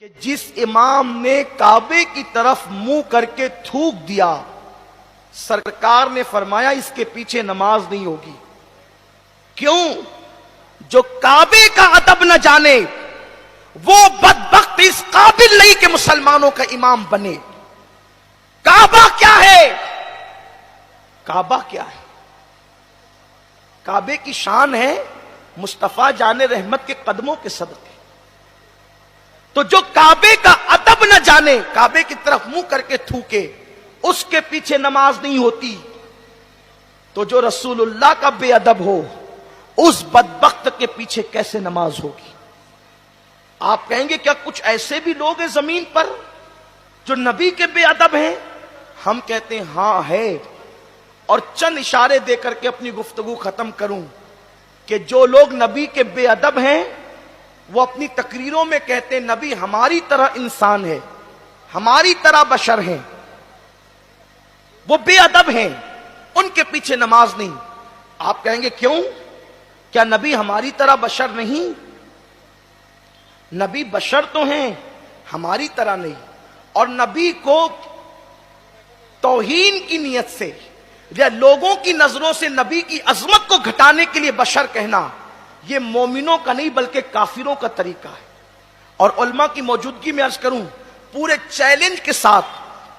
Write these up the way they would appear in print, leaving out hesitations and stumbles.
کہ جس امام نے کعبے کی طرف منہ کر کے تھوک دیا، سرکار نے فرمایا اس کے پیچھے نماز نہیں ہوگی۔ کیوں؟ جو کعبے کا ادب نہ جانے وہ بدبخت اس قابل نہیں کہ مسلمانوں کا امام بنے۔ کعبہ کیا ہے؟ کعبہ کیا ہے؟ کعبے کی شان ہے مصطفیٰ جان رحمت کے قدموں کے صدقے۔ تو جو کعبے کا ادب نہ جانے، کعبے کی طرف منہ کر کے تھوکے، اس کے پیچھے نماز نہیں ہوتی۔ تو جو رسول اللہ کا بے ادب ہو، اس بدبخت کے پیچھے کیسے نماز ہوگی؟ آپ کہیں گے کیا کچھ ایسے بھی لوگ ہیں زمین پر جو نبی کے بے ادب ہیں؟ ہم کہتے ہیں ہاں ہے، اور چند اشارے دے کر کے اپنی گفتگو ختم کروں کہ جو لوگ نبی کے بے ادب ہیں وہ اپنی تقریروں میں کہتے ہیں نبی ہماری طرح انسان ہے، ہماری طرح بشر ہیں، وہ بے ادب ہیں، ان کے پیچھے نماز نہیں۔ آپ کہیں گے کیوں؟ کیا نبی ہماری طرح بشر نہیں؟ نبی بشر تو ہیں، ہماری طرح نہیں۔ اور نبی کو توہین کی نیت سے یا لوگوں کی نظروں سے نبی کی عظمت کو گھٹانے کے لیے بشر کہنا، یہ مومنوں کا نہیں بلکہ کافروں کا طریقہ ہے۔ اور علماء کی موجودگی میں عرض کروں، پورے چیلنج کے ساتھ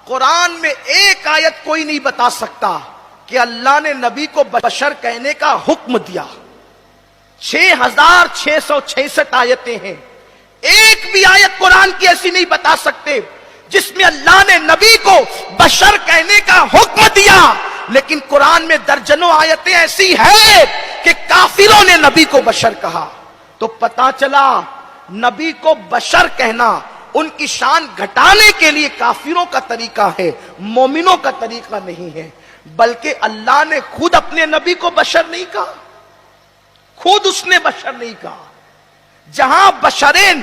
قرآن میں ایک آیت کوئی نہیں بتا سکتا کہ اللہ نے نبی کو بشر کہنے کا حکم دیا۔ 6666 آیتیں ہیں، ایک بھی آیت قرآن کی ایسی نہیں بتا سکتے جس میں اللہ نے نبی کو بشر کہنے کا حکم دیا۔ لیکن قرآن میں درجنوں آیتیں ایسی ہیں کہ کافروں نے نبی کو بشر کہا۔ تو پتا چلا نبی کو بشر کہنا ان کی شان گھٹانے کے لیے کافروں کا طریقہ ہے، مومنوں کا طریقہ نہیں ہے۔ بلکہ اللہ نے خود اپنے نبی کو بشر نہیں کہا، خود اس نے بشر نہیں کہا۔ جہاں بشرین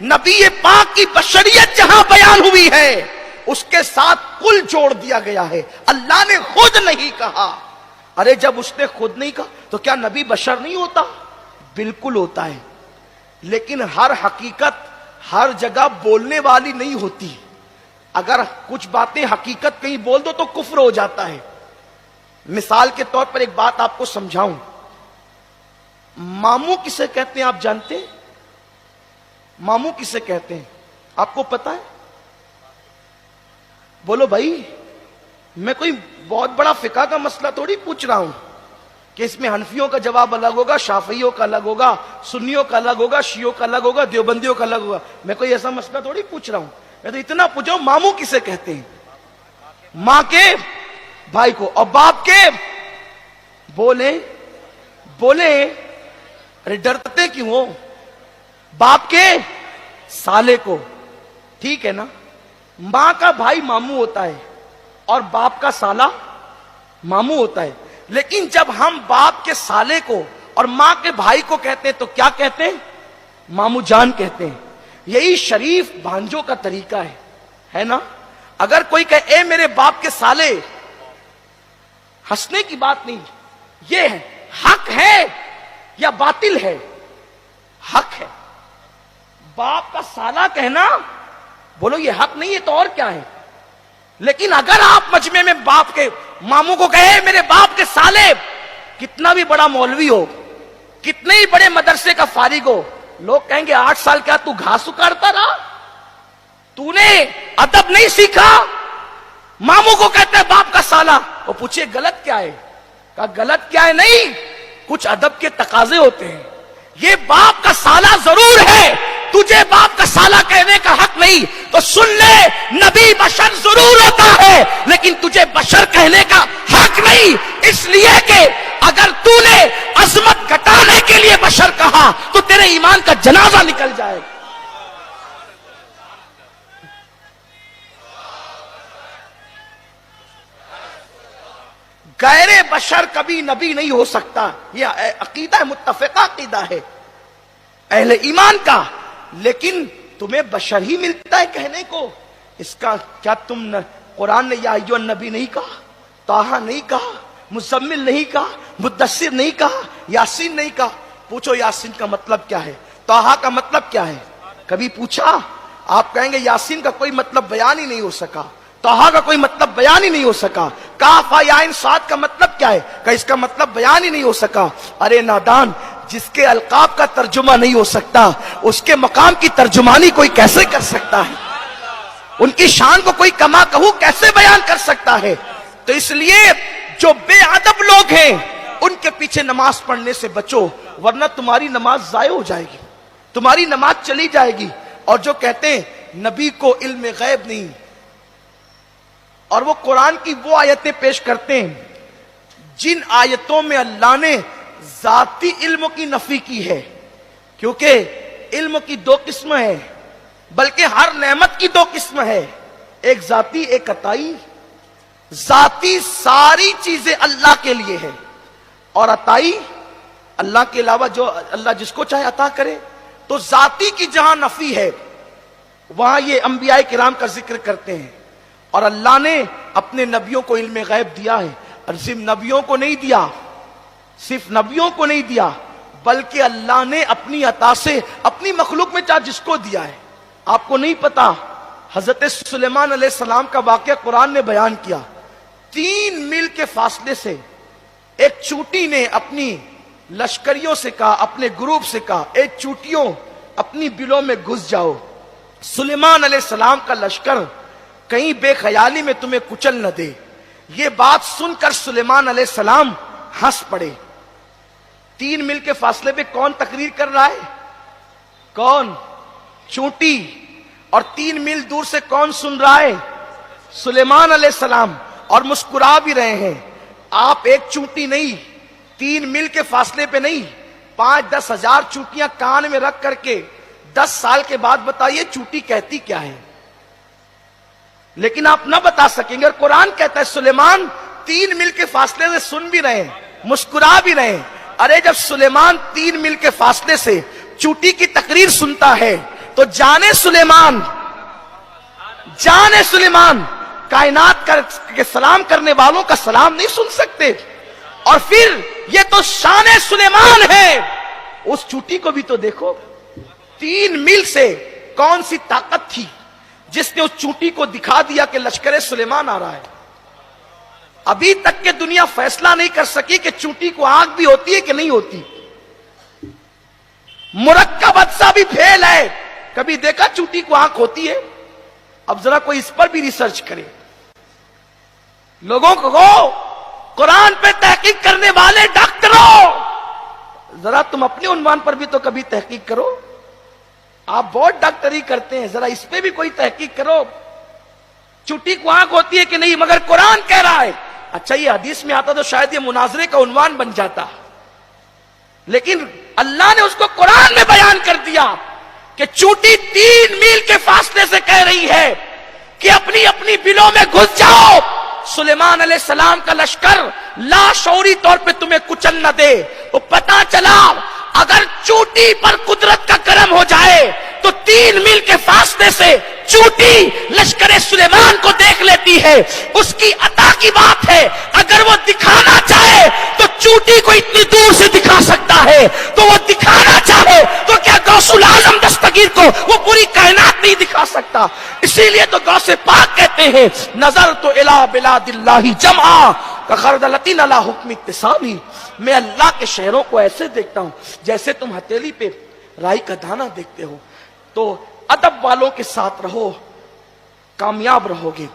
نبی پاک کی بشریت جہاں بیان ہوئی ہے، اس کے ساتھ کل جوڑ دیا گیا ہے، اللہ نے خود نہیں کہا۔ ارے جب اس نے خود نہیں کہا تو کیا نبی بشر نہیں ہوتا؟ بالکل ہوتا ہے، لیکن ہر حقیقت ہر جگہ بولنے والی نہیں ہوتی۔ اگر کچھ باتیں حقیقت کہیں بول دو تو کفر ہو جاتا ہے۔ مثال کے طور پر ایک بات آپ کو سمجھاؤں، ماموں کسے کہتے ہیں آپ جانتے ہیں؟ ماموں کسے کہتے ہیں آپ کو پتا ہے؟ بولو بھائی، میں کوئی بہت بڑا فقہ کا مسئلہ تھوڑی پوچھ رہا ہوں کہ اس میں حنفیوں کا جواب الگ ہوگا، شافعیوں کا الگ ہوگا، سنیوں کا الگ ہوگا، شیعوں کا الگ ہوگا، دیوبندیوں کا الگ ہوگا۔ میں کوئی ایسا مسئلہ تھوڑی پوچھ رہا ہوں، میں تو اتنا پوچھا ہوں ماموں کسے کہتے ہیں؟ ماں کے بھائی کو، اور باپ کے بولے ارے ڈرتے کیوں ہو؟ باپ کے سالے کو، ٹھیک ہے نا؟ ماں کا بھائی ماموں ہوتا ہے اور باپ کا سالا ماموں ہوتا ہے، لیکن جب ہم باپ کے سالے کو اور ماں کے بھائی کو کہتے ہیں تو کیا کہتے ہیں؟ ماموں جان کہتے ہیں۔ یہی شریف بھانجوں کا طریقہ ہے نا؟ اگر کوئی کہے اے میرے باپ کے سالے، ہنسنے کی بات نہیں، یہ حق ہے یا باطل ہے؟ حق ہے۔ باپ کا سالا کہنا، بولو یہ حق نہیں ہے تو اور کیا ہے؟ لیکن اگر آپ مجمع میں باپ کے ماموں کو کہے میرے باپ کے سالے، کتنا بھی بڑا مولوی ہو، کتنے ہی بڑے مدرسے کا فارغ ہو، لوگ کہیں گے 8 سال کیا تو گھاس اکاڑتا رہا؟ تو نے ادب نہیں سیکھا؟ ماموں کو کہتے ہیں باپ کا سالا، وہ پوچھے غلط کیا ہے؟ کہا غلط کیا ہے نہیں، کچھ ادب کے تقاضے ہوتے ہیں۔ یہ باپ کا سالا ضرور ہے، تجھے باپ کا سالا کہنے کا حق نہیں، تو سن لے نبی بشر ضرور ہوتا ہے لیکن تجھے بشر کہنے کا حق نہیں، اس لیے کہ اگر تو نے عظمت گھٹانے کے لیے بشر کہا تو تیرے ایمان کا جنازہ نکل جائے گا۔ غیر بشر کبھی نبی نہیں ہو سکتا، یہ عقیدہ متفقہ عقیدہ ہے اہل ایمان کا۔ لیکن تمہیں بشر ہی ملتا ہے کہنے کو، اس کا کیا تم قرآن نے یا ایھا النبی نہیں کہا، طٰہٰ نہیں کہا، مزمل نہیں کہا، مدثر نہیں کہا، یاسین نہیں کہا؟ پوچھو یاسین کا مطلب کیا ہے، طٰہٰ کا مطلب کیا ہے؟ کبھی پوچھا؟ آپ کہیں گے یاسین کا کوئی مطلب بیان ہی نہیں ہو سکا، طٰہٰ کا کوئی مطلب بیان ہی نہیں ہو سکا، کاف یا عین صاد کا مطلب کیا ہے، کہ اس کا مطلب بیان ہی نہیں ہو سکا۔ ارے نادان، جس کے القاب کا ترجمہ نہیں ہو سکتا اس کے مقام کی ترجمانی کوئی کیسے کر سکتا ہے؟ ان کی شان کو کوئی کما کہو کیسے بیان کر سکتا ہے؟ تو اس لیے جو بے ادب لوگ ہیں ان کے پیچھے نماز پڑھنے سے بچو، ورنہ تمہاری نماز ضائع ہو جائے گی، تمہاری نماز چلی جائے گی۔ اور جو کہتے ہیں نبی کو علم غیب نہیں، اور وہ قرآن کی وہ آیتیں پیش کرتے ہیں جن آیتوں میں اللہ نے ذاتی علم کی نفی کی ہے، کیونکہ علم کی دو قسم ہے، بلکہ ہر نعمت کی دو قسم ہے، ایک ذاتی ایک عطائی۔ ذاتی ساری چیزیں اللہ کے لیے ہے، اور عطائی اللہ کے علاوہ جو اللہ جس کو چاہے عطا کرے۔ تو ذاتی کی جہاں نفی ہے وہاں یہ انبیاء کرام کا ذکر کرتے ہیں، اور اللہ نے اپنے نبیوں کو علم غیب دیا ہے، اور صرف نبیوں کو نہیں دیا، صرف نبیوں کو نہیں دیا، بلکہ اللہ نے اپنی عطا سے اپنی مخلوق میں چاہے جس کو دیا ہے۔ آپ کو نہیں پتا حضرت سلیمان علیہ السلام کا واقعہ قرآن نے بیان کیا، 3 میل کے فاصلے سے ایک چونٹی نے اپنی لشکریوں سے کہا، اپنے گروپ سے کہا، اے چونٹیوں اپنی بلوں میں گھس جاؤ، سلیمان علیہ السلام کا لشکر کہیں بے خیالی میں تمہیں کچل نہ دے۔ یہ بات سن کر سلیمان علیہ السلام ہنس پڑے۔ 3 میل کے فاصلے پہ کون تقریر کر رہا ہے؟ کون؟ چونٹی۔ اور 3 میل دور سے کون سن رہا ہے؟ سلیمان علیہ السلام، اور مسکرا بھی رہے ہیں۔ آپ ایک چونٹی نہیں، 3 میل کے فاصلے پہ نہیں، 5-10 ہزار چونٹیاں کان میں رکھ کر کے 10 سال کے بعد بتائیے چونٹی کہتی کیا ہے؟ لیکن آپ نہ بتا سکیں گے۔ اور قرآن کہتا ہے سلیمان 3 میل کے فاصلے سے سن بھی رہے ہیں، مسکرا بھی رہے ہیں۔ ارے جب سلیمان 3 میل کے فاصلے سے چونٹی کی تقریر سنتا ہے تو جانے سلیمان کائنات کے سلام کرنے والوں کا سلام نہیں سن سکتے؟ اور پھر یہ تو شان سلیمان ہے، اس چونٹی کو بھی تو دیکھو۔ 3 میل سے کون سی طاقت تھی جس نے اس چونٹی کو دکھا دیا کہ لشکر سلیمان آ رہا ہے؟ ابھی تک کہ دنیا فیصلہ نہیں کر سکی کہ چونٹی کو آنکھ بھی ہوتی ہے کہ نہیں ہوتی۔ مرکب حادثہ بھی فیل ہے، کبھی دیکھا چونٹی کو آنکھ ہوتی ہے؟ اب ذرا کوئی اس پر بھی ریسرچ کرے۔ لوگوں کو قرآن پہ تحقیق کرنے والے ڈاکٹروں، ذرا تم اپنے عنوان پر بھی تو کبھی تحقیق کرو۔ آپ بہت ڈاکٹری کرتے ہیں، ذرا اس پہ بھی کوئی تحقیق کرو، چونٹی کو آنکھ ہوتی ہے کہ نہیں؟ مگر قرآن کہہ رہا ہے۔ اچھا یہ حدیث میں آتا تو شاید یہ مناظرے کا عنوان بن جاتا، لیکن اللہ نے اس کو قرآن میں بیان کر دیا کہ چونٹی 3 میل کے فاصلے سے کہہ رہی ہے کہ اپنی اپنی بلوں میں گھس جاؤ، سلیمان علیہ السلام کا لشکر لاشعوری طور پہ تمہیں کچل نہ دے۔ تو پتا چلا اگر چونٹی پر قدرت کا کرم ہو جائے تو 3 میل کے فاصلے سے چونٹی لشکر سلیمان کو دیکھ لیتی ہے، اس کی عطا کی بات ہے۔ اگر وہ دکھانا چاہے تو چونٹی کو اتنی دور سے دکھا سکتا ہے، تو وہ دکھانا چاہے تو کیا غوث العالم دستگیر کو وہ پوری کائنات نہیں دکھا سکتا؟ اسی لیے تو غوث پاک کہتے ہیں نظر تو الی بلاد اللہ جمعا کخردلۃ علی حکم اتصامی، میں اللہ کے شہروں کو ایسے دیکھتا ہوں جیسے تم ہتھیلی پہ رائی کا دانہ دیکھتے ہو۔ تو ادب والوں کے ساتھ رہو، کامیاب رہو گے۔